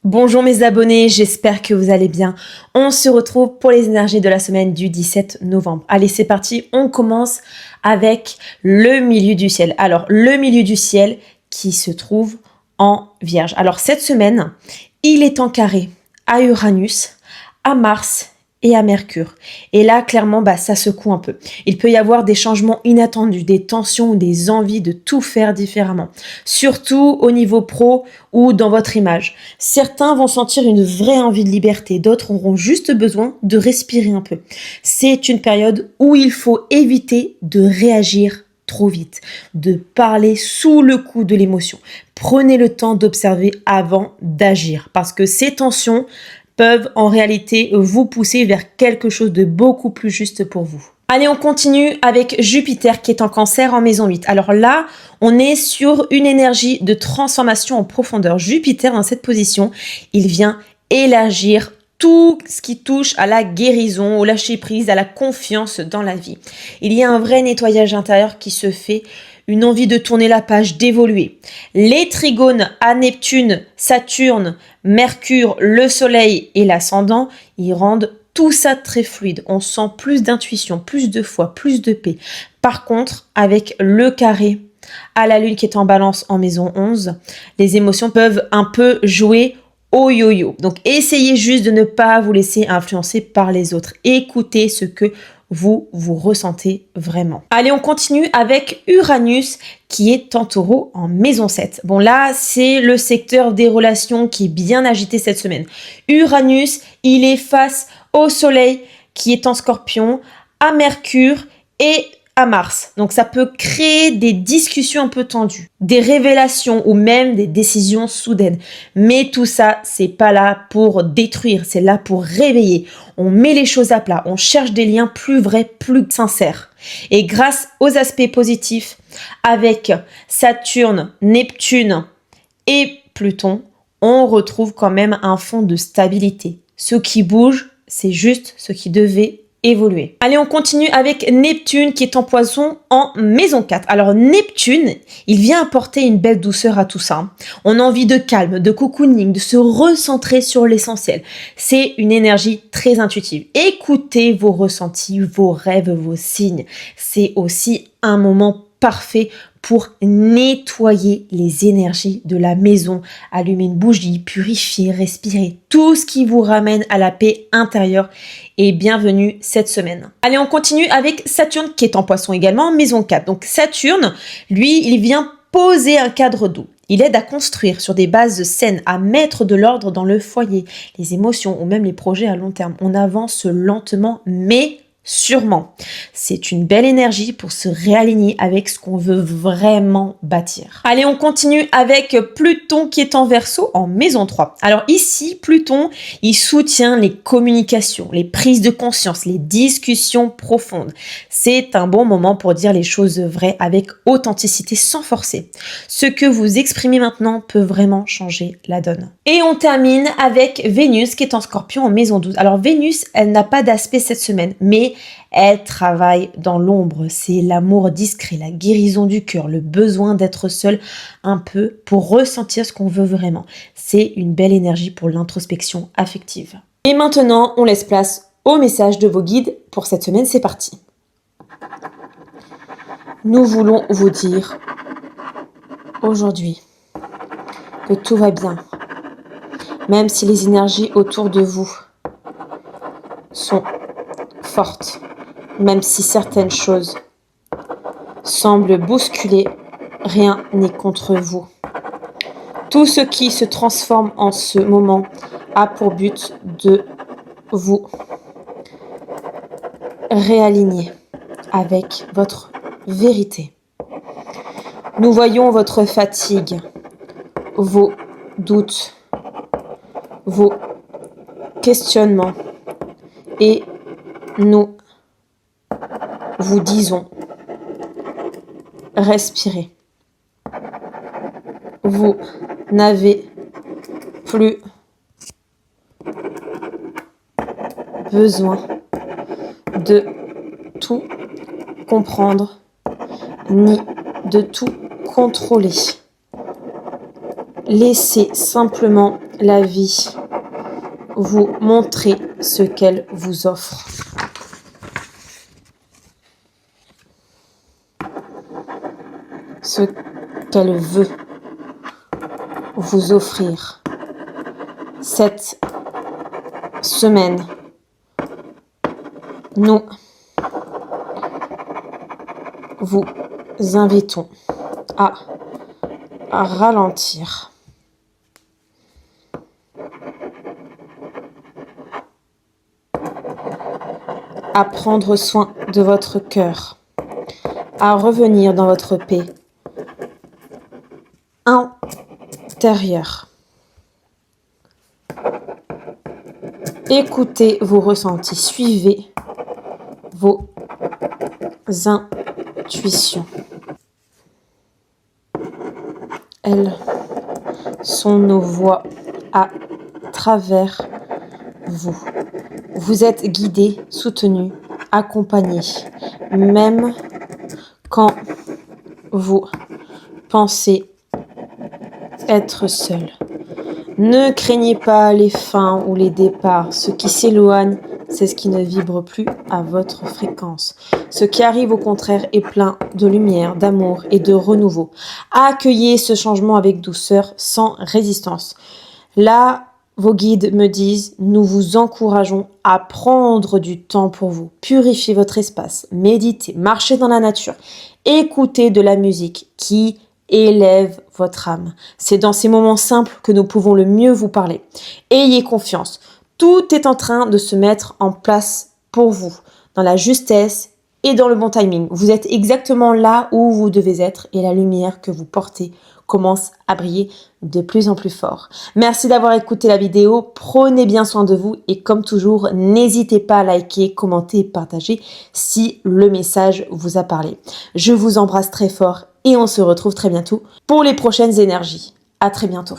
Bonjour mes abonnés, j'espère que vous allez bien. On se retrouve pour les énergies de la semaine du 17 novembre. Allez, c'est parti, on commence avec le milieu du ciel. Alors, le milieu du ciel qui se trouve en Vierge. Alors, cette semaine, il est en carré à Uranus, à Mars et à Mercure. Et là, clairement, ça secoue un peu. Il peut y avoir des changements inattendus, des tensions ou des envies de tout faire différemment. Surtout au niveau pro ou dans votre image. Certains vont sentir une vraie envie de liberté, d'autres auront juste besoin de respirer un peu. C'est une période où il faut éviter de réagir trop vite, de parler sous le coup de l'émotion. Prenez le temps d'observer avant d'agir parce que ces tensions peuvent en réalité vous pousser vers quelque chose de beaucoup plus juste pour vous. Allez, on continue avec Jupiter qui est en Cancer en maison 8. Alors là, on est sur une énergie de transformation en profondeur. Jupiter, dans cette position, il vient élargir tout ce qui touche à la guérison, au lâcher-prise, à la confiance dans la vie. Il y a un vrai nettoyage intérieur qui se fait, une envie de tourner la page, d'évoluer. Les trigones à Neptune, Saturne, Mercure, le Soleil et l'ascendant, ils rendent tout ça très fluide. On sent plus d'intuition, plus de foi, plus de paix. Par contre, avec le carré à la Lune qui est en Balance en maison 11, les émotions peuvent un peu jouer au yo-yo. Donc, essayez juste de ne pas vous laisser influencer par les autres. Écoutez ce que vous ressentez vraiment. Allez, on continue avec Uranus qui est en Taureau en maison 7. Bon là, c'est le secteur des relations qui est bien agité cette semaine. Uranus, il est face au Soleil qui est en Scorpion, à Mercure et à Mars. Donc ça peut créer des discussions un peu tendues, des révélations ou même des décisions soudaines. Mais tout ça, c'est pas là pour détruire, c'est là pour réveiller. On met les choses à plat, on cherche des liens plus vrais, plus sincères. Et grâce aux aspects positifs, avec Saturne, Neptune et Pluton, on retrouve quand même un fond de stabilité. Ce qui bouge, c'est juste ce qui devait évoluer. Allez, on continue avec Neptune qui est en Poisson en maison 4. Alors Neptune, il vient apporter une belle douceur à tout ça. On a envie de calme, de cocooning, de se recentrer sur l'essentiel. C'est une énergie très intuitive. Écoutez vos ressentis, vos rêves, vos signes. C'est aussi un moment parfait pour nettoyer les énergies de la maison, allumer une bougie, purifier, respirer, tout ce qui vous ramène à la paix intérieure et bienvenue cette semaine. Allez, on continue avec Saturne qui est en Poisson également, maison 4. Donc Saturne, lui, il vient poser un cadre doux. Il aide à construire sur des bases saines, à mettre de l'ordre dans le foyer, les émotions ou même les projets à long terme. On avance lentement, mais sûrement. C'est une belle énergie pour se réaligner avec ce qu'on veut vraiment bâtir. Allez, on continue avec Pluton qui est en Verseau en maison 3. Alors ici, Pluton, il soutient les communications, les prises de conscience, les discussions profondes. C'est un bon moment pour dire les choses vraies avec authenticité sans forcer. Ce que vous exprimez maintenant peut vraiment changer la donne. Et on termine avec Vénus qui est en Scorpion en maison 12. Alors Vénus, elle n'a pas d'aspect cette semaine, mais elle travaille dans l'ombre. C'est l'amour discret, la guérison du cœur, le besoin d'être seul un peu pour ressentir ce qu'on veut vraiment. C'est une belle énergie pour l'introspection affective. Et maintenant, on laisse place au message de vos guides pour cette semaine. C'est parti. Nous voulons vous dire aujourd'hui que tout va bien, même si les énergies autour de vous sont forte, même si certaines choses semblent bousculer, rien n'est contre vous. Tout ce qui se transforme en ce moment a pour but de vous réaligner avec votre vérité. Nous voyons votre fatigue, vos doutes, vos questionnements et nous vous disons, respirez. Vous n'avez plus besoin de tout comprendre ni de tout contrôler. Laissez simplement la vie vous montrer ce qu'elle vous offre. Ce qu'elle veut vous offrir. Cette semaine, nous vous invitons à ralentir. À prendre soin de votre cœur, à revenir dans votre paix intérieure. Écoutez vos ressentis, suivez vos intuitions. Elles sont nos voix à travers vous. Vous êtes guidé, soutenu, accompagné, même quand vous pensez être seul. Ne craignez pas les fins ou les départs. Ce qui s'éloigne, c'est ce qui ne vibre plus à votre fréquence. Ce qui arrive au contraire est plein de lumière, d'amour et de renouveau. Accueillez ce changement avec douceur, sans résistance. Là, vos guides me disent, nous vous encourageons à prendre du temps pour vous. Purifiez votre espace, méditez, marchez dans la nature, écoutez de la musique qui élève votre âme. C'est dans ces moments simples que nous pouvons le mieux vous parler. Ayez confiance. Tout est en train de se mettre en place pour vous, dans la justesse et dans le bon timing. Vous êtes exactement là où vous devez être et la lumière que vous portez commence à briller de plus en plus fort. Merci d'avoir écouté la vidéo. Prenez bien soin de vous et comme toujours, n'hésitez pas à liker, commenter et partager si le message vous a parlé. Je vous embrasse très fort et on se retrouve très bientôt pour les prochaines énergies. À très bientôt.